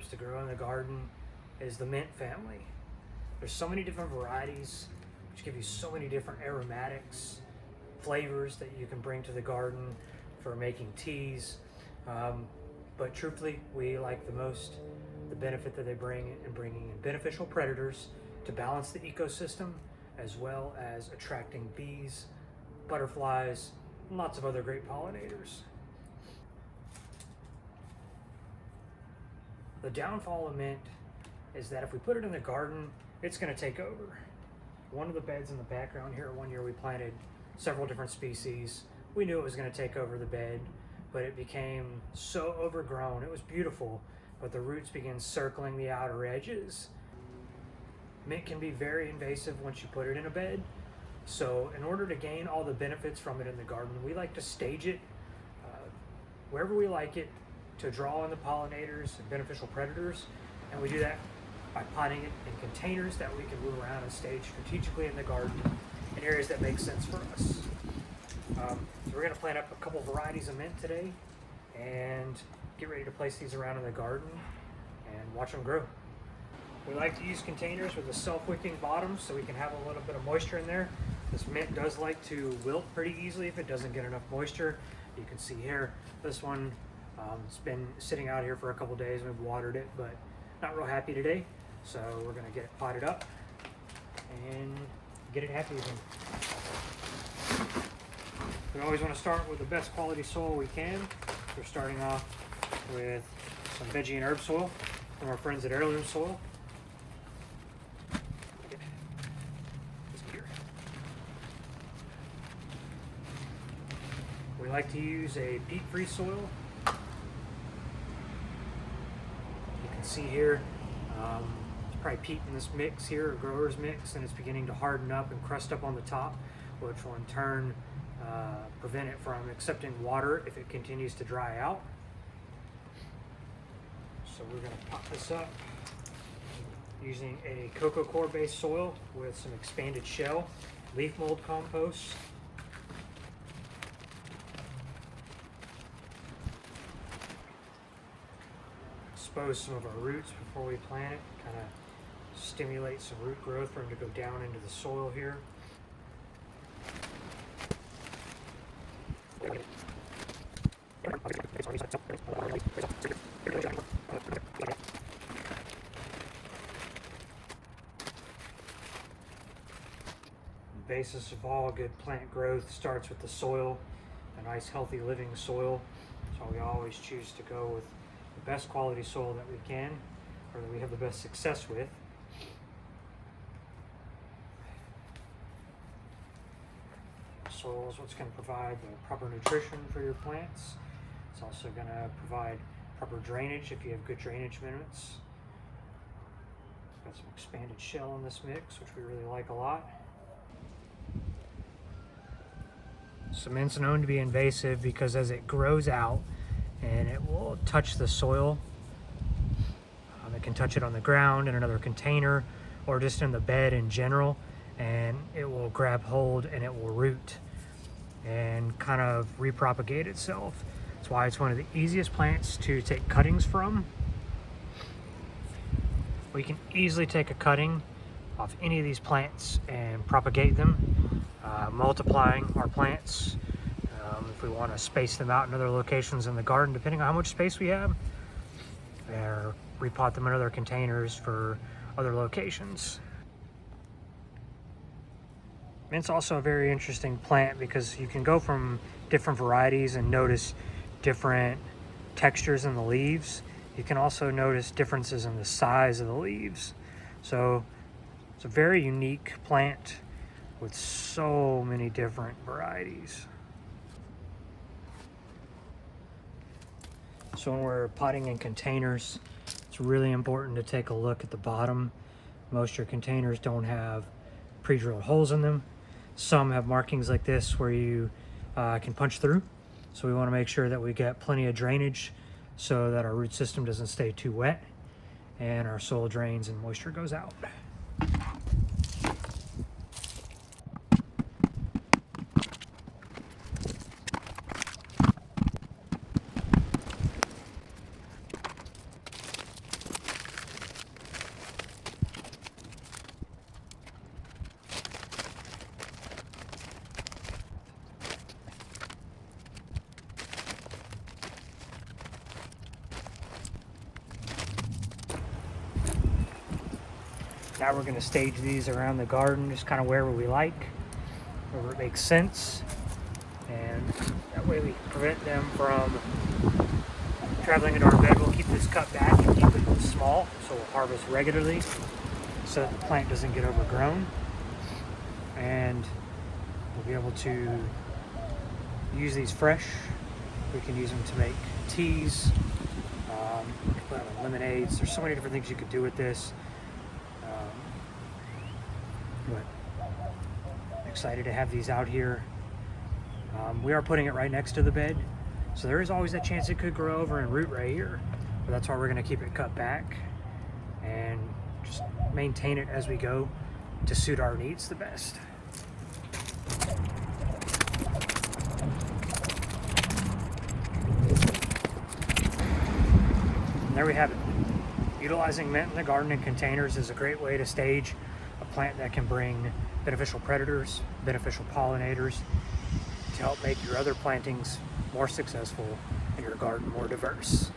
herbs to grow in the garden is the mint family. There's so many different varieties which give you so many different aromatics, flavors that you can bring to the garden for making teas. But truthfully, we like the most the benefit that they bring in bringing in beneficial predators to balance the ecosystem, as well as attracting bees, butterflies, and lots of other great pollinators. The downfall of mint is that if we put it in the garden, it's going to take over. One of the beds in the background here, one year we planted several different species. We knew it was going to take over the bed, but it became so overgrown. It was beautiful, but the roots began circling the outer edges. Mint can be very invasive once you put it in a bed. So in order to gain all the benefits from it in the garden, we like to stage it wherever we like it to draw in the pollinators and beneficial predators. And we do that by potting it in containers that we can move around and stage strategically in the garden in areas that make sense for us. So we're going to plant up a couple varieties of mint today and get ready to place these around in the garden and watch them grow. We like to use containers with a self-wicking bottom so we can have a little bit of moisture in there. This mint does like to wilt pretty easily if it doesn't get enough moisture. You can see here, this one, it's been sitting out here for a couple days. We've watered it, but not real happy today. So we're going to get it potted up and get it happy again. We always want to start with the best quality soil we can. We're starting off with some veggie and herb soil from our friends at Heirloom Soil. We like to use a peat-free soil. You can see here, there's probably peat in this mix here, a grower's mix, and it's beginning to harden up and crust up on the top, which will in turn prevent it from accepting water if it continues to dry out. So we're going to pot this up using a cocoa coir based soil with some expanded shell, leaf mold compost, expose some of our roots before we plant it, kind of stimulate some root growth for them to go down into the soil here. The basis of all good plant growth starts with the soil, a nice healthy living soil. So we always choose to go with the best quality soil that we can, or that we have the best success with. Soil is what's going to provide the proper nutrition for your plants. It's also going to provide proper drainage if you have good drainage minutes. Got some expanded shell in this mix, which we really like a lot. Cement's known to be invasive because as it grows out and it will touch the soil, it can touch it on the ground in another container or just in the bed in general, and it will grab hold and it will root and kind of repropagate itself. That's why it's one of the easiest plants to take cuttings from. We can easily take a cutting off any of these plants and propagate them, multiplying our plants. If we want to space them out in other locations in the garden, depending on how much space we have, or repot them in other containers for other locations. Mint's also a very interesting plant because you can go from different varieties and notice different textures in the leaves. You can also notice differences in the size of the leaves. So it's a very unique plant with so many different varieties. So when we're potting in containers, it's really important to take a look at the bottom. Most of your containers don't have pre-drilled holes in them. Some have markings like this where you can punch through. So we want to make sure that we get plenty of drainage so that our root system doesn't stay too wet and our soil drains and moisture goes out. Now we're going to stage these around the garden, just kind of wherever we like, wherever it makes sense. And that way we can prevent them from traveling into our bed. We'll keep this cut back and keep it small, so we'll harvest regularly so that the plant doesn't get overgrown. And we'll be able to use these fresh. We can use them to make teas, we can put them in lemonades. There's so many different things you could do with this. But I'm excited to have these out here. We are putting it right next to the bed, so there is always that chance it could grow over and root right here. But that's why we're going to keep it cut back and just maintain it as we go to suit our needs the best. And there we have it. Utilizing mint in the garden in containers is a great way to stage a plant that can bring beneficial predators, beneficial pollinators, to help make your other plantings more successful and your garden more diverse.